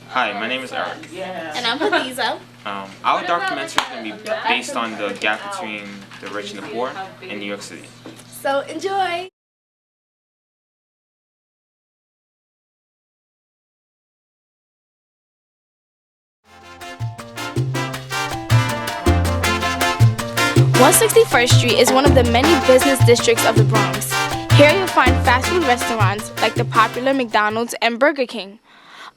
Hi, my name is Eric. And I'm Hadiza. Our documentary is going to be based on the gap between the rich and the poor in New York City. So enjoy! One 161st Street is one of the many business districts of the Bronx. Here you'll find fast food restaurants like the popular McDonald's and Burger King.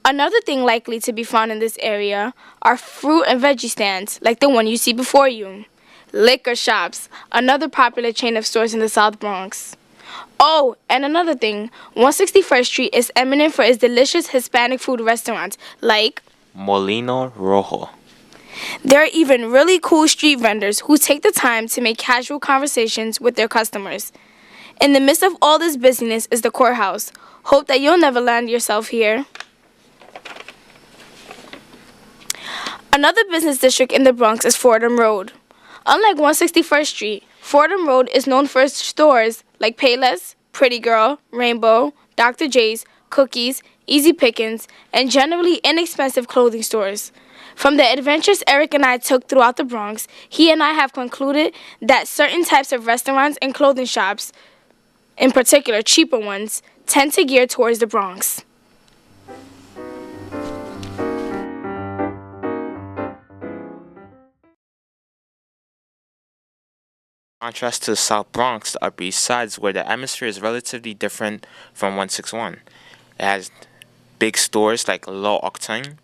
Another thing likely to be found in this area are fruit and veggie stands like the one you see before you. Liquor shops, another popular chain of stores in the South Bronx. Oh, and another thing, 161st Street is eminent for its delicious Hispanic food restaurants like Molino Rojo. There are even really cool street vendors who take the time to make casual conversations with their customers. In the midst of all this busyness is the courthouse. Hope that you'll never land yourself here. Another business district in the Bronx is Fordham Road. Unlike 161st Street, Fordham Road is known for its stores like Payless, Pretty Girl, Rainbow, Dr. J's, Cookies, Easy Pickings, and generally inexpensive clothing stores. From the adventures Eric and I took throughout the Bronx, he and I have concluded that certain types of restaurants and clothing shops, in particular cheaper ones, tend to gear towards the Bronx. Contrast to the South Bronx, the Upper East Side is where the atmosphere is relatively different from 161. It has big stores like Low Octane,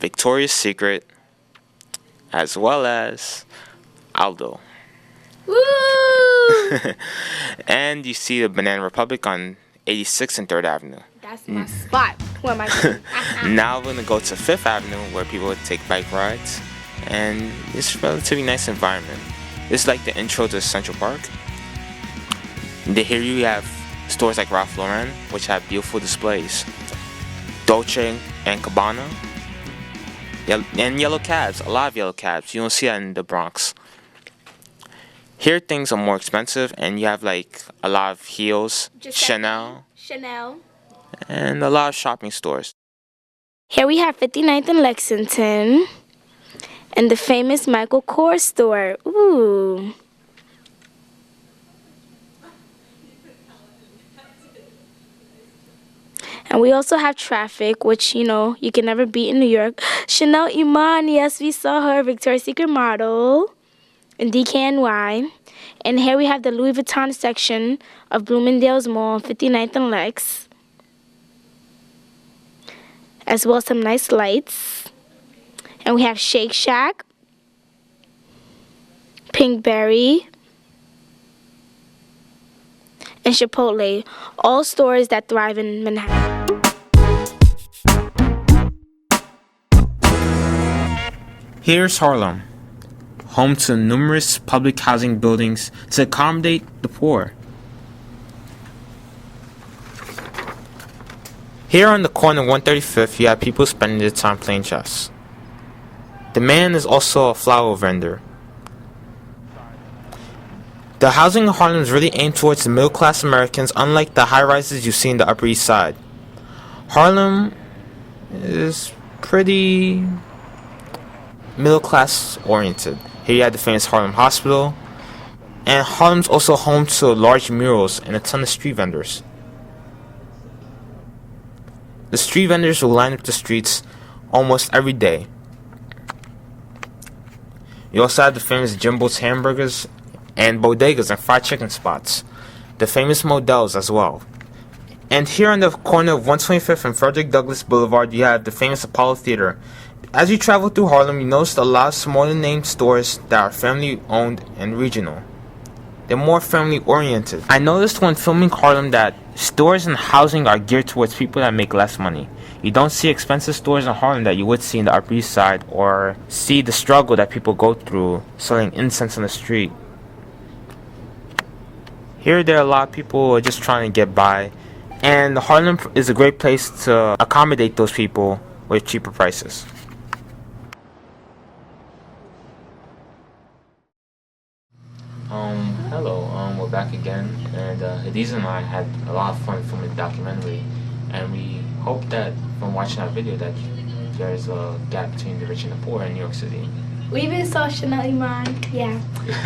Victoria's Secret, as well as Aldo. Woo! And you see the Banana Republic on 86th and 3rd Avenue. That's my spot. Who am I? Now we're going to go to 5th Avenue where people would take bike rides. And it's a relatively nice environment. This is like the intro to Central Park. Here you have stores like Ralph Lauren, which have beautiful displays. Dolce and Gabbana. And yellow cabs, a lot of yellow cabs. You don't see that in the Bronx. Here things are more expensive and you have like a lot of heels, Chanel, and a lot of shopping stores. Here we have 59th and Lexington and the famous Michael Kors store. Ooh. And we also have Traffic, which, you know, you can never beat in New York. Chanel Iman, yes, we saw her, Victoria's Secret model, in DKNY. And here we have the Louis Vuitton section of Bloomingdale's Mall, 59th and Lex. As well as some nice lights. And we have Shake Shack, Pinkberry, and Chipotle, all stores that thrive in Manhattan. Here's Harlem, home to numerous public housing buildings to accommodate the poor. Here on the corner of 135th, you have people spending their time playing chess. The man is also a flower vendor. The housing in Harlem is really aimed towards the middle-class Americans, unlike the high-rises you see in the Upper East Side. Harlem is pretty middle-class oriented. Here you have the famous Harlem Hospital, and Harlem's also home to large murals and a ton of street vendors. The street vendors will line up the streets almost every day. You also have the famous Jimbo's hamburgers and bodegas and fried chicken spots. The famous Models as well. And here on the corner of 125th and Frederick Douglass Boulevard, you have the famous Apollo Theater. As you travel through Harlem, you notice a lot of smaller named stores that are family owned and regional. They're more family oriented. I noticed when filming Harlem that stores and housing are geared towards people that make less money. You don't see expensive stores in Harlem that you would see in the Upper East Side, or see the struggle that people go through selling incense on the street. Here there are a lot of people who are just trying to get by, and Harlem is a great place to accommodate those people with cheaper prices. Hello, we're back again, and Hadiza and I had a lot of fun filming the documentary, and we hope that from watching our video that there's a gap between the rich and the poor in New York City. We even saw Chanel Iman, yeah.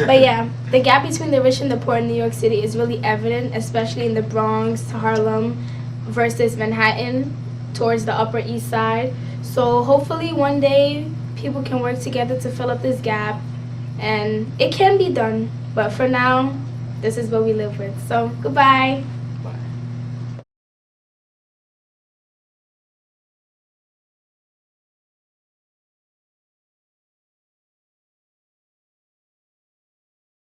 But yeah, the gap between the rich and the poor in New York City is really evident, especially in the Bronx, Harlem, versus Manhattan, towards the Upper East Side. So hopefully one day people can work together to fill up this gap, and it can be done. But for now, this is what we live with. So goodbye. Bye.